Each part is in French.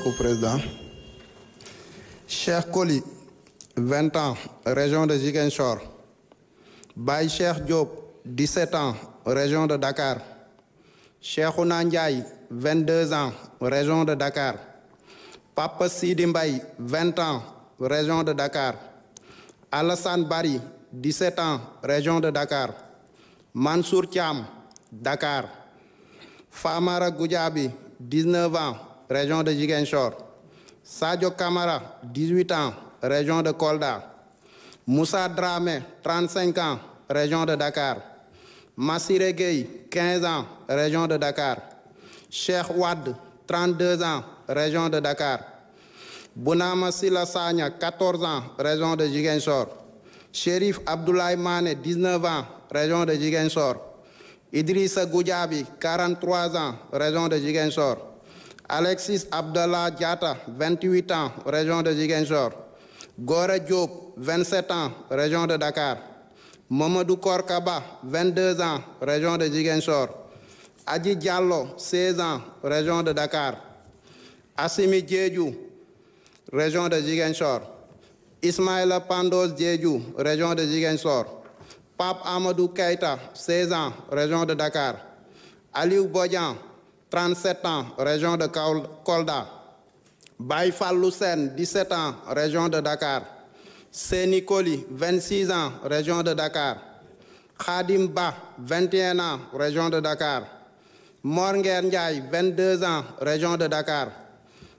beaucoup, Président. Cheikh Koli, 20 ans, région de Ziguinchor. Baye Cheikh Diop, 17 ans, région de Dakar. Cheikhouna Ndiaye, 22 ans, région de Dakar. Papa Sidi Mbaye, 20 ans, région de Dakar. Alassane Bari, 17 ans, région de Dakar. Mansour Thiam, Dakar. Famara Goudiaby, 19 ans, région de Ziguinchor. Sadio Kamara, 18 ans, région de Kolda. Moussa Dramé, 35 ans, région de Dakar. Massiré Gueye, 15 ans, région de Dakar. Cheikh Wad, 32 ans, région de Dakar. Bounama Silla Sagna, 14 ans, région de Ziguinchor. Chérif Abdoulaye Mané, 19 ans, région de Ziguinchor. Idrissa Goudiaby, 43 ans, région de Ziguinchor. Alexis Abdallah Diatta, 28 ans, région de Ziguinchor. Gore Diop, 27 ans, région de Dakar. Mamadou Korkaba, 22 ans, région de Ziguinchor. Adji Diallo, 16 ans, région de Dakar. Assimi Diédhiou, région de Ziguinchor. Ismaïla Pandos Diédhiou, région de Ziguinchor. Pape Amadou Keïta, 16 ans, région de Dakar. Aliou Bodian, 37 ans, région de Kolda. Baye Fallou Sène, 17 ans, région de Dakar. Séni Koli, 26 ans, région de Dakar. Khadim Ba, 21 ans, région de Dakar. Mor Nguer Ndiaye, 22 ans, région de Dakar.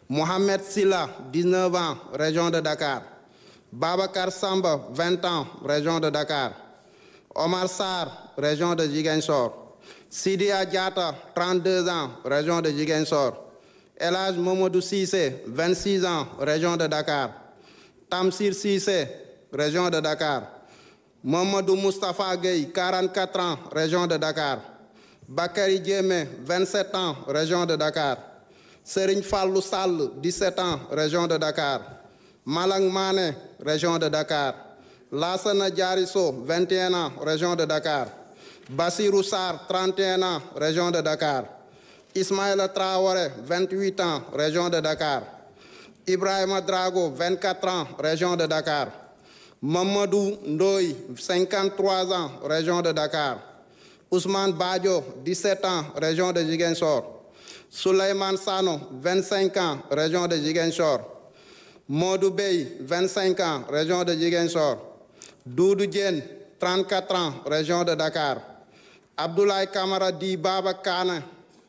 Mohamed Silla, 19 ans, région de Dakar. Babacar Samba, 20 ans, région de Dakar. Omar Sarr, région de Ziguinchor. Sidia Diatta, 32 ans, région de Ziguinchor. Elhadj Momodou Cissé, 26 ans, région de Dakar. Tamsir Cissé, région de Dakar. Mamadou Moustapha Gueye, 44 ans, région de Dakar. Bakary Diémé, 27 ans, région de Dakar. Serigne Fallou Sall, 17 ans, région de Dakar. Malang Mané, région de Dakar. Lassana Diarisso, 21 ans, région de Dakar. Bassirou Sarr, 31 ans, région de Dakar. Ismaïla Traoré, 28 ans, région de Dakar. Ibrahima Drago, 24 ans, région de Dakar. Mamadou Ndoye, 53 ans, région de Dakar. Ousmane Badio, 17 ans, région de Ziguinchor. Souleymane Sano, 25 ans, région de Ziguinchor. Modou Bey, 25 ans, région de Ziguinchor. Doudou Diène, 34 ans, région de Dakar. Abdoulaye Kamara Di Baba Kane,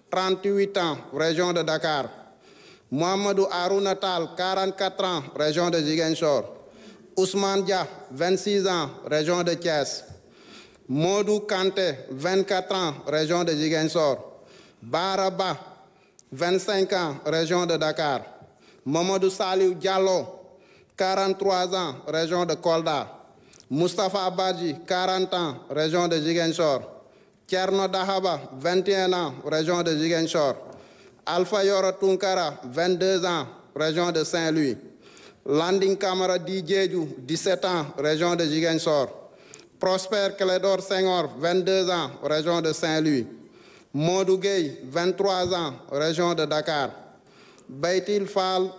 38 ans, région de Dakar. Mohamedou Harouna Tall, 44 ans, région de Ziguinchor. Ousmane Dia, 26 ans, région de Thiès. Modou Kanté, 24 ans, région de Ziguinchor. Baraba, 25 ans, région de Dakar. Mamadou Saliou Diallo, 43 ans, région de Kolda. Moustapha Badji, 40 ans, région de Ziguinchor. Thierno Dahaba, 21 ans, région de Ziguinchor. Alpha Yoro Tunkara, 22 ans, région de Saint-Louis. Landing Kamara Di Diédhiou, 17 ans, région de Ziguinchor. Prosper Clédor Senghor, 22 ans, région de Saint-Louis. Modou Gueye, 23 ans, région de Dakar. Baitir Fall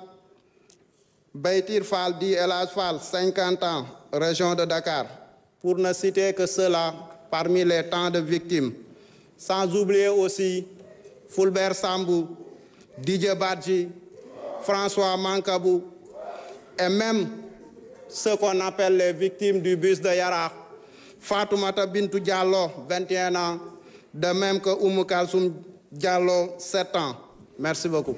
Di Elhadj Fall, 50 ans, région de Dakar. Pour ne citer que cela parmi les tant de victimes. Sans oublier aussi Fulbert Sambou, Didier Badji, François Mankabou, et même ceux qu'on appelle les victimes du bus de Yarakh. Fatoumata Bintou Diallo, 21 ans, de même que Oumou Kalsoum Diallo, 7 ans. Merci beaucoup.